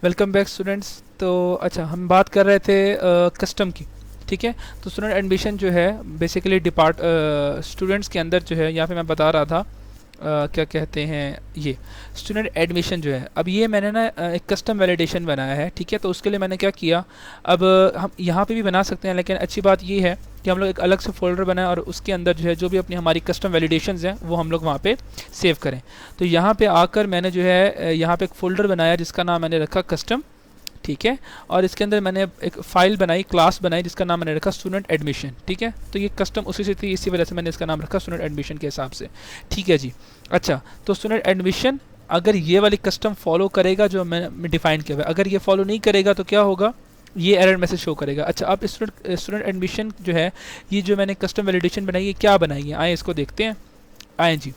Welcome back students. तो अच्छा, हम बात कर रहे थे कस्टम की। ठीक है, तो स्टूडेंट एडमिशन जो है बेसिकली स्टूडेंट्स के अंदर जो है, यहाँ पे मैं बता रहा था क्या कहते हैं ये स्टूडेंट एडमिशन जो है। अब ये मैंने ना एक कस्टम वैलिडेशन बनाया है। ठीक है, तो उसके लिए मैंने क्या किया, अब हम यहाँ पे भी बना सकते हैं, लेकिन अच्छी बात ये है कि हम लोग एक अलग से फोल्डर बनाएं और उसके अंदर जो है जो भी अपनी हमारी कस्टम वैलिडेशंस हैं वो हम लोग वहाँ पे सेव करें। तो यहाँ पे आकर मैंने जो है यहाँ पे एक फ़ोल्डर बनाया जिसका नाम मैंने रखा कस्टम। ठीक है, और इसके अंदर मैंने एक फ़ाइल बनाई, क्लास बनाई, जिसका नाम मैंने रखा स्टूडेंट एडमिशन। ठीक है, तो ये कस्टम उसी से थी, इसी वजह से मैंने इसका नाम रखा स्टूडेंट एडमिशन के हिसाब से। ठीक है जी। अच्छा, तो स्टूडेंट एडमिशन अगर ये वाली कस्टम फॉलो करेगा जो मैंने डिफाइन किया हुआ है, अगर ये फॉलो नहीं करेगा तो क्या होगा, ये एरर मैसेज शो करेगा। अच्छा, अब स्टूडेंट एडमिशन जो है, ये जो मैंने कस्टम वैलिडेशन बनाई है क्या बनाई है, आए इसको देखते हैं। आए जी।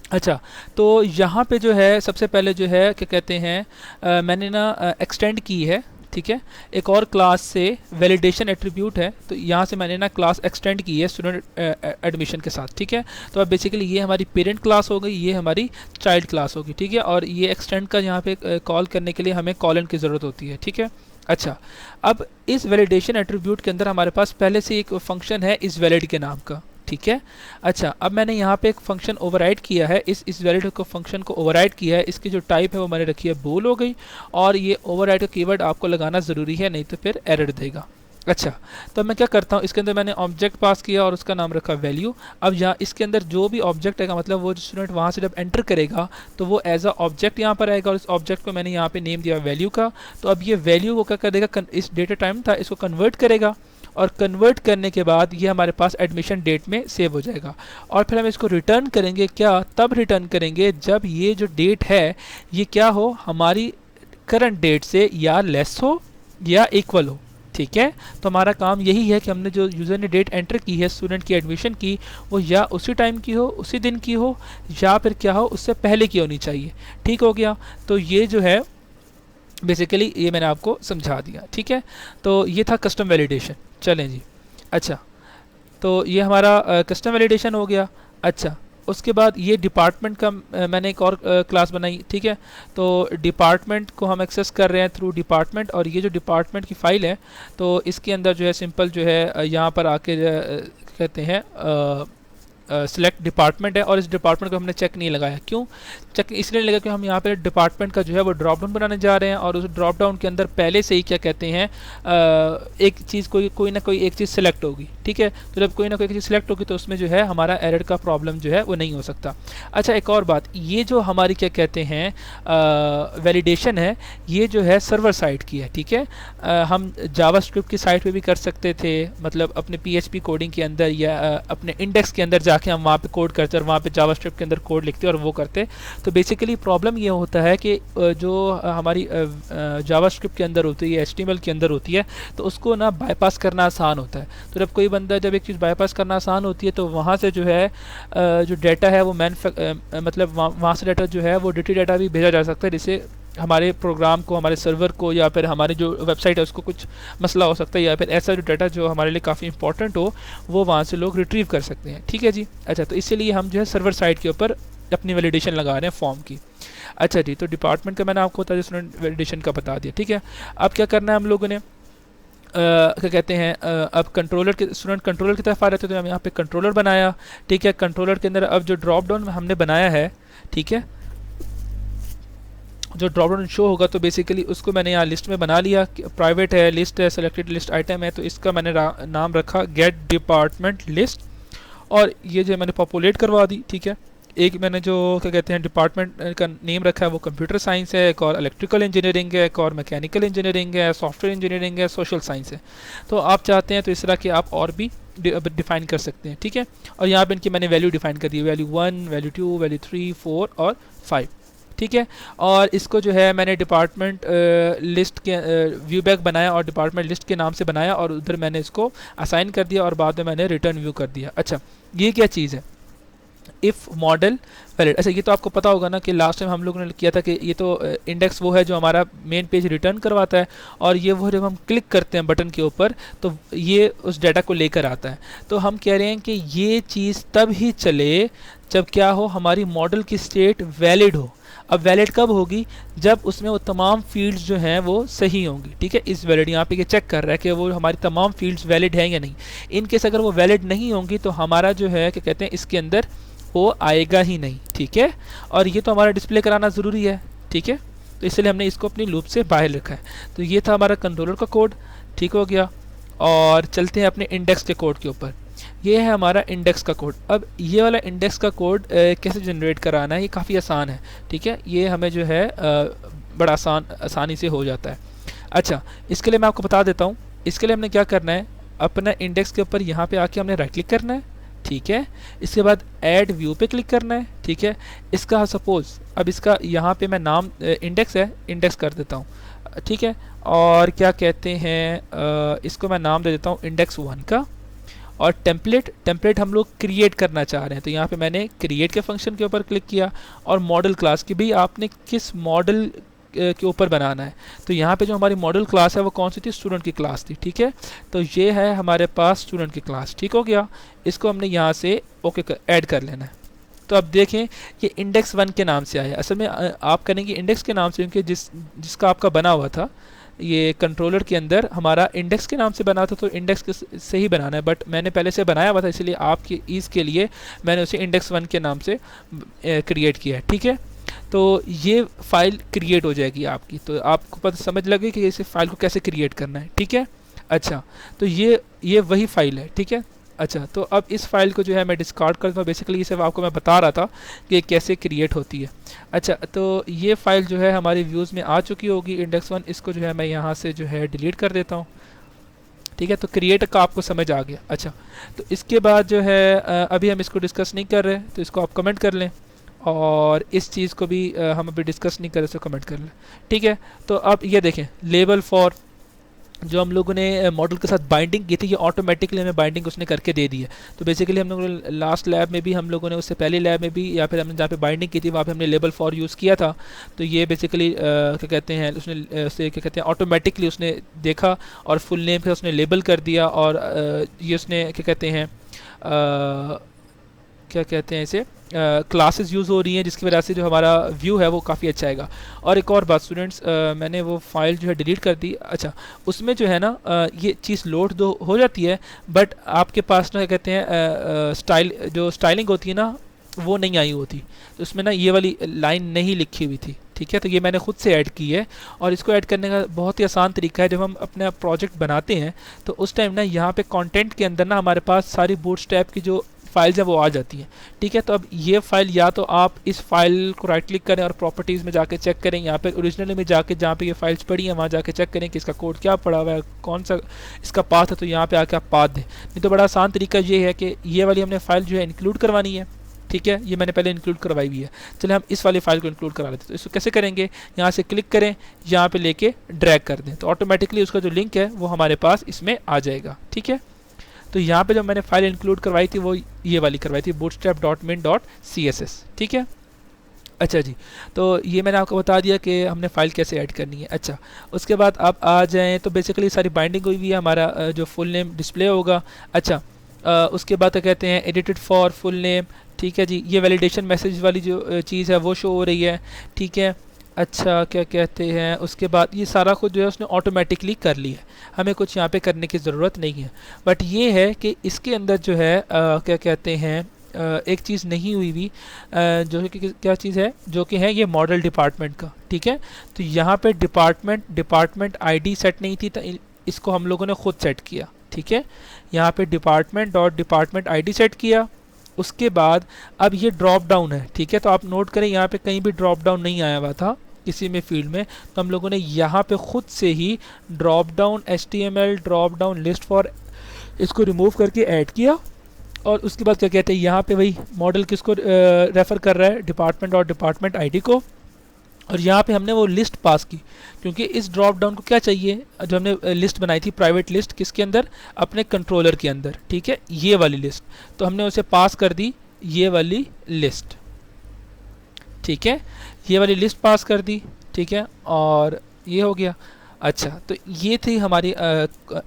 अच्छा, तो यहाँ पे जो है सबसे पहले जो है क्या कहते हैं मैंने ना एक्सटेंड की है। ठीक है, एक और क्लास से वैलिडेशन एट्रीब्यूट है, तो यहाँ से मैंने ना क्लास एक्सटेंड की है स्टूडेंट एडमिशन के साथ। ठीक है, तो अब बेसिकली ये हमारी पेरेंट क्लास हो गई, ये हमारी चाइल्ड क्लास होगी। ठीक है, और ये एक्सटेंड का यहाँ पे कॉल करने के लिए हमें कॉलन की ज़रूरत होती है। ठीक है। अच्छा, अब इस वैलिडेशन एट्रीब्यूट के अंदर हमारे पास पहले से एक फंक्शन है इस वैलिड के नाम का। ठीक है। अच्छा, अब मैंने यहाँ पे एक फंक्शन ओवरराइड किया है, इस वैलिड को फंक्शन को ओवरराइड किया है। इसकी जो टाइप है वो मैंने रखी है बूल हो गई, और ये ओवरराइड का कीवर्ड आपको लगाना ज़रूरी है, नहीं तो फिर एरर देगा। अच्छा, तो मैं क्या करता हूँ, इसके अंदर मैंने ऑब्जेक्ट पास किया और उसका नाम रखा वैल्यू। अब यहाँ इसके अंदर जो भी ऑब्जेक्ट है, मतलब वो स्टूडेंट वहाँ से जब एंटर करेगा तो वो एज अ ऑब्जेक्ट यहाँ पर आएगा, और इस ऑब्जेक्ट को मैंने यहाँ पे नेम दिया वैल्यू का। तो अब ये वैल्यू को क्या कर देगा, इस डेटा टाइम था इसको कन्वर्ट करेगा, और कन्वर्ट करने के बाद ये हमारे पास एडमिशन डेट में सेव हो जाएगा। और फिर हम इसको रिटर्न करेंगे, क्या तब रिटर्न करेंगे जब ये जो डेट है ये क्या हो, हमारी करंट डेट से या लेस हो या इक्वल हो। ठीक है, तो हमारा काम यही है कि हमने जो यूज़र ने डेट एंटर की है स्टूडेंट की एडमिशन की, वो या उसी टाइम की हो, उसी दिन की हो, या फिर क्या हो, उससे पहले की होनी चाहिए। ठीक हो गया, तो ये जो है बेसिकली ये मैंने आपको समझा दिया। ठीक है, तो ये था कस्टम वैलिडेशन। चलें जी। अच्छा, तो ये हमारा कस्टम वैलिडेशन हो गया। अच्छा, उसके बाद ये डिपार्टमेंट का मैंने एक और क्लास बनाई। ठीक है, तो डिपार्टमेंट को हम एक्सेस कर रहे हैं थ्रू डिपार्टमेंट, और ये जो डिपार्टमेंट की फ़ाइल है तो इसके अंदर जो है सिंपल जो है यहाँ पर आके कहते हैं सिलेक्ट डिपार्टमेंट है, और इस डिपार्टमेंट को हमने चेक नहीं लगाया। क्यों चेक इसलिए नहीं लगा कि हम यहाँ पे डिपार्टमेंट का जो है वो ड्रॉप डाउन बनाने जा रहे हैं, और उस ड्रॉप डाउन के अंदर पहले से ही क्या कहते हैं एक चीज़ कोई ना कोई एक चीज़ सेलेक्ट होगी। ठीक है, तो जब कोई ना कोई एक चीज़ सेलेक्ट होगी तो उसमें जो है हमारा एरर का प्रॉब्लम जो है वो नहीं हो सकता। अच्छा, एक और बात, ये जो हमारी क्या कहते हैं वैलिडेशन है, ये जो है सर्वर साइड की है। ठीक है, हम जावास्क्रिप्ट की साइट पे भी कर सकते थे, मतलब अपने PHP कोडिंग के अंदर या अपने इंडेक्स के अंदर जाके हम वहाँ पे कोड करते और वहाँ पे जावास्क्रिप्ट के अंदर कोड लिखते और वो करते। तो बेसिकली प्रॉब्लम ये होता है कि जो हमारी जावास्क्रिप्ट के अंदर होती है, HTML के अंदर होती है, तो उसको ना बाईपास करना आसान होता है। तो जब कोई बंदा जब एक चीज़ बाईपास करना आसान होती है तो वहाँ से जो है जो डाटा है वो मतलब वहाँ से डाटा जो है वो DT डाटा भी भेजा जा सकता है, जिससे हमारे प्रोग्राम को, हमारे सर्वर को, या फिर हमारे जो वेबसाइट है उसको कुछ मसला हो सकता है, या फिर ऐसा जो डाटा जो हमारे लिए काफ़ी इंपॉर्टेंट हो वो वहाँ से लोग रिट्रीव कर सकते हैं। ठीक है जी। अच्छा, तो इसीलिए हम जो है सर्वर साइट के ऊपर अपनी वैलिडेशन लगा रहे हैं फॉर्म की। अच्छा जी, तो डिपार्टमेंट का मैंने आपको स्टूडेंट वैलिडेशन का बता दिया। ठीक है, अब क्या करना है हम लोगों ने, क्या कहते हैं अब कंट्रोलर के स्टूडेंट कंट्रोलर की तरफ आ रहे थे, तो हम यहाँ पे कंट्रोलर बनाया। ठीक है, कंट्रोलर के अंदर अब जो ड्रॉप डाउन हमने बनाया है, ठीक है, जो ड्रॉप डाउन शो होगा तो बेसिकली उसको मैंने यहाँ लिस्ट में बना लिया, प्राइवेट है, लिस्ट है, सेलेक्टेड लिस्ट आइटम है, तो इसका मैंने नाम रखा गेट डिपार्टमेंट लिस्ट, और ये जो मैंने पॉपुलेट करवा दी। ठीक है, एक मैंने जो क्या कहते हैं डिपार्टमेंट का नेम रखा है वो कंप्यूटर साइंस है, एक और इलेक्ट्रिकल इंजीनियरिंग है, एक और मैकेनिकल इंजीनियरिंग है, सॉफ्टवेयर इंजीनियरिंग है, सोशल साइंस है। तो आप चाहते हैं तो इस तरह के आप और भी डिफाइन कर सकते हैं। ठीक है, और यहाँ पे इनकी मैंने वैल्यू डिफाइन कर दी, वैल्यू 1, वैल्यू 2, वैल्यू 3, 4 और 5। ठीक है, और इसको जो है मैंने डिपार्टमेंट लिस्ट के व्यू बैक बनाया और डिपार्टमेंट लिस्ट के नाम से बनाया, और उधर मैंने इसको असाइन कर दिया और बाद में मैंने रिटर्न व्यू कर दिया। अच्छा, ये क्या चीज़ है, इफ़ मॉडल वैलिड। अच्छा, ये तो आपको पता होगा ना कि लास्ट टाइम हम लोगों ने किया था कि ये तो इंडेक्स वो है जो हमारा मेन पेज रिटर्न करवाता है, और ये वो जब हम क्लिक करते हैं बटन के ऊपर तो ये उस डाटा को लेकर आता है। तो हम कह रहे हैं कि ये चीज़ तब ही चले जब क्या हो, हमारी मॉडल की स्टेट वैलिड हो। अब वैलिड कब होगी, जब उसमें वो तमाम फील्ड्स जो हैं वो सही होंगी, ठीक है। इस वैलिड यहाँ पे ये चेक कर रहा है कि वो हमारी तमाम फील्ड्स वैलिड हैं या नहीं। इन केस अगर वो वैलिड नहीं होंगी तो हमारा जो है क्या कहते हैं इसके अंदर वो आएगा ही नहीं, ठीक है। और ये तो हमारा डिस्प्ले कराना ज़रूरी है, ठीक है, तो इसलिए हमने इसको अपनी लूप से बाहर रखा है। तो ये था हमारा कंट्रोलर का कोड, ठीक हो गया। और चलते हैं अपने इंडेक्स के कोड के ऊपर। ये है हमारा इंडेक्स का कोड। अब ये वाला इंडेक्स का कोड कैसे जनरेट कराना है, ये काफ़ी आसान है, ठीक है। ये हमें जो है बड़ा आसानी से हो जाता है। अच्छा, इसके लिए मैं आपको बता देता हूँ। इसके लिए हमने क्या करना है, अपना इंडेक्स के ऊपर यहाँ पे आके हमने राइट क्लिक करना है, ठीक है। इसके बाद ऐड व्यू पे क्लिक करना है, ठीक है। इसका सपोज़ अब इसका यहाँ पे मैं नाम इंडेक्स है, इंडेक्स कर देता हूँ, ठीक है। और क्या कहते हैं इसको मैं नाम दे देता हूँ इंडेक्स 1 का। और टेम्पलेट हम लोग क्रिएट करना चाह रहे हैं, तो यहाँ पे मैंने क्रिएट के फंक्शन के ऊपर क्लिक किया। और मॉडल क्लास की भी आपने किस मॉडल के ऊपर बनाना है, तो यहाँ पे जो हमारी मॉडल क्लास है वो कौन सी थी, स्टूडेंट की क्लास थी, ठीक है। तो ये है हमारे पास स्टूडेंट की क्लास, ठीक हो गया। इसको हमने यहाँ से ओके ऐड कर लेना है। तो अब देखें ये इंडेक्स 1 के नाम से आया। असल में आप करेंगे इंडेक्स के नाम से, क्योंकि जिसका आपका बना हुआ था ये कंट्रोलर के अंदर हमारा इंडेक्स के नाम से बना था, तो इंडेक्स से ही बनाना है। बट मैंने पहले से बनाया हुआ था, इसलिए आपके ईज़ के लिए मैंने उसे इंडेक्स 1 के नाम से क्रिएट किया है, ठीक है। तो ये फाइल क्रिएट हो जाएगी आपकी, तो आपको पता समझ लगे कि इस फाइल को कैसे क्रिएट करना है, ठीक है। अच्छा, तो ये वही फाइल है, ठीक है। अच्छा, तो अब इस फाइल को जो है मैं डिस्कार्ड करता हूँ। बेसिकली ये सब आपको मैं बता रहा था कि कैसे क्रिएट होती है। अच्छा, तो ये फाइल जो है हमारी व्यूज़ में आ चुकी होगी इंडेक्स 1। इसको जो है मैं यहाँ से जो है डिलीट कर देता हूँ, ठीक है। तो क्रिएट का आपको समझ आ गया। अच्छा, तो इसके बाद जो है अभी हम इसको डिस्कस नहीं कर रहे, तो इसको आप कमेंट कर लें। और इस चीज़ को भी हम अभी डिस्कस नहीं कर रहे, इसको कमेंट कर लें, ठीक है। तो अब ये देखें लेबल फॉर जो हम लोगों ने मॉडल के साथ बाइंडिंग की थी, ये ऑटोमेटिकली हमें बाइंडिंग उसने करके दे दी है। तो बेसिकली हम लोगों ने लास्ट लैब में भी, हम लोगों ने उससे पहले लैब में भी, या फिर हमने जहाँ पे बाइंडिंग की थी वहाँ पे हमने लेबल फॉर यूज़ किया था। तो ये बेसिकली क्या कहते हैं उसने उसे क्या कहते हैं ऑटोमेटिकली उसने देखा और फुल नेम के उसने लेबल कर दिया। और ये उसने क्या कहते हैं क्या कहते हैं इसे क्लासेस यूज़ हो रही हैं, जिसकी वजह से जो हमारा व्यू है वो काफ़ी अच्छा आएगा। और एक और बात स्टूडेंट्स, मैंने वो फाइल जो है डिलीट कर दी। अच्छा, उसमें जो है ना ये चीज़ लोड तो हो जाती है, बट आपके पास ना क्या कहते हैं स्टाइलिंग होती है ना वो नहीं आई होती। तो उसमें ना ये वाली लाइन नहीं लिखी हुई थी, ठीक है। तो ये मैंने खुद से ऐड की है। और इसको ऐड करने का बहुत ही आसान तरीका है, जब हम अपना प्रोजेक्ट बनाते हैं तो उस टाइम ना यहाँ पे कंटेंट के अंदर ना हमारे पास सारी बूटस्ट्रैप की जो फाइल्स है वो आ जाती हैं, ठीक है। तो अब ये फाइल या तो आप इस फाइल को राइट क्लिक करें और प्रॉपर्टीज़ में जाके चेक करें, यहाँ पे ओरिजिनल में जाके जहाँ पे ये फाइल्स पड़ी हैं वहाँ जाके चेक करें कि इसका कोड क्या पड़ा हुआ है, कौन सा इसका पाथ है, तो यहाँ पे आके आप पाथ दें। नहीं तो बड़ा आसान तरीका ये है कि ये वाली हमने फाइल जो है इंक्लूड करवानी है, ठीक है। ये मैंने पहले इंक्लूड करवाई हुई है। चलिए हम इस वाली फाइल को इंक्लूड करा लेते हैं। तो इसको कैसे करेंगे, यहाँ से क्लिक करें, यहाँ पे लेके ड्रैग कर दें, तो ऑटोमेटिकली उसका जो लिंक है वो हमारे पास इसमें आ जाएगा, ठीक है। तो यहाँ पे जो मैंने फाइल इंक्लूड करवाई थी वो ये वाली करवाई थी bootstrap.min.css, ठीक है। अच्छा जी, तो ये मैंने आपको बता दिया कि हमने फ़ाइल कैसे ऐड करनी है। अच्छा, उसके बाद आप आ जाएँ तो बेसिकली सारी बाइंडिंग हुई हुई है, हमारा जो फुल नेम डिस्प्ले होगा। अच्छा, उसके बाद कहते हैं एडिटेड फॉर फुल नेम, ठीक है जी। ये वैलिडेशन मैसेज वाली जो चीज़ है वो शो हो रही है, ठीक है। अच्छा, क्या कहते हैं उसके बाद ये सारा कुछ जो है उसने ऑटोमेटिकली कर लिया है, हमें कुछ यहाँ पे करने की ज़रूरत नहीं है। बट ये है कि इसके अंदर जो है क्या कहते हैं एक चीज़ नहीं हुई हुई जो कि क्या चीज़ है, जो कि है ये मॉडल डिपार्टमेंट का, ठीक है। तो यहाँ पे डिपार्टमेंट आईडी सेट नहीं थी, तो इसको हम लोगों ने खुद सेट किया, ठीक है। यहाँ पे डिपार्टमेंट आईडी सेट किया। उसके बाद अब ये ड्रॉप डाउन है, ठीक है। तो आप नोट करें यहाँ पे कहीं भी ड्रॉप डाउन नहीं आया हुआ था किसी में फील्ड में, तो हम लोगों ने यहाँ पे खुद से ही drop down HTML drop down list for इसको रिमूव करके ऐड किया। और उसके बाद क्या कहते हैं यहाँ पे वही मॉडल किसको रेफ़र कर रहा है, डिपार्टमेंट आईडी को। और यहाँ पे हमने वो लिस्ट पास की, क्योंकि इस ड्रॉप डाउन को क्या चाहिए, जो हमने लिस्ट बनाई थी प्राइवेट लिस्ट, किसके अंदर, अपने कंट्रोलर के अंदर, ठीक है, ये वाली लिस्ट। तो हमने उसे पास कर दी ये वाली लिस्ट, ठीक है, ये वाली लिस्ट पास कर दी, ठीक है। और ये हो गया। अच्छा, तो ये थी हमारी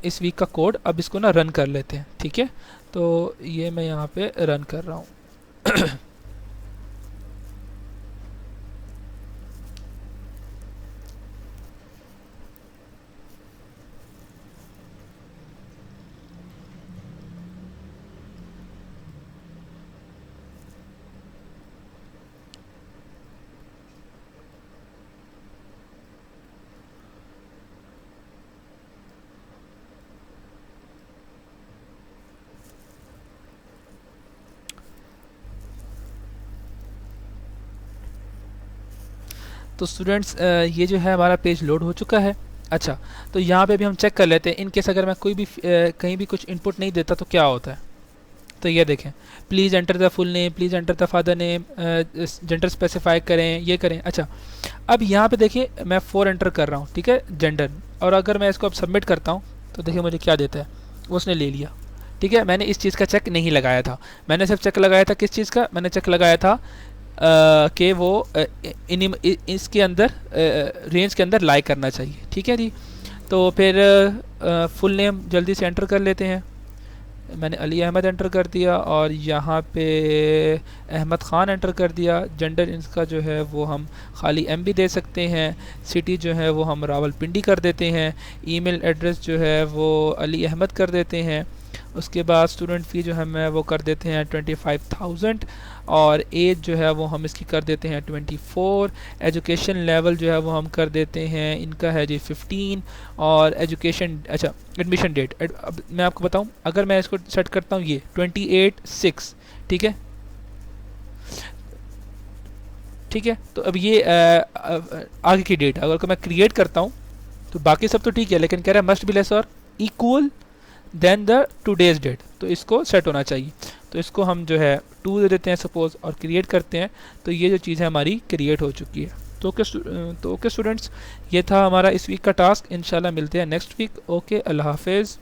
इस वीक का कोड। अब इसको ना रन कर लेते हैं, ठीक है। तो ये मैं यहाँ पे रन कर रहा हूँ। तो स्टूडेंट्स ये जो है हमारा पेज लोड हो चुका है। अच्छा, तो यहाँ पे भी हम चेक कर लेते हैं इन केस अगर मैं कोई भी कहीं भी कुछ इनपुट नहीं देता तो क्या होता है। तो ये देखें, please enter the full name, please enter the father name, gender specify करें, ये करें। अच्छा, अब यहाँ पे देखिए मैं 4 एंटर कर रहा हूँ, ठीक है, जेंडर, और अगर मैं इसको अब सबमिट करता हूँ तो देखिए मुझे क्या देता है, उसने ले लिया। ठीक है, मैंने इस चीज़ का चेक नहीं लगाया था, मैंने सिर्फ चेक लगाया था किस चीज़ का, मैंने चेक लगाया था कि वो इसके अंदर रेंज के अंदर लाई करना चाहिए। ठीक है जी, तो फिर फुल नेम जल्दी से एंटर कर लेते हैं। मैंने अली अहमद एंटर कर दिया और यहाँ पे अहमद ख़ान एंटर कर दिया। जेंडर इसका जो है वो हम खाली एम भी दे सकते हैं। सिटी जो है वो हम रावलपिंडी कर देते हैं। ईमेल एड्रेस जो है वो अली अहमद कर देते हैं। उसके बाद स्टूडेंट फ़ी जो है वो कर देते हैं 25,000 और एज जो है वो हम इसकी कर देते हैं 24। एजुकेशन लेवल जो है वो हम कर देते हैं, इनका है जी 15। और एजुकेशन, अच्छा एडमिशन डेट, अब मैं आपको बताऊं, अगर मैं इसको सेट करता हूँ ये 28/6, ठीक है, ठीक है, तो अब ये आगे की डेट अगर मैं क्रिएट करता हूँ तो बाकी सब तो ठीक है, लेकिन कह रहा है मस्ट बी लेस और equal than the today's date, तो इसको सेट होना चाहिए। तो इसको हम जो है 2 दे देते हैं सपोज और क्रिएट करते हैं, तो ये जो चीज़ है हमारी क्रिएट हो चुकी है। तो ओके स्टूडेंट्स, ये था हमारा इस वीक का टास्क। इंशाल्लाह मिलते हैं नेक्स्ट वीक। ओके, अल्लाह हाफिज़।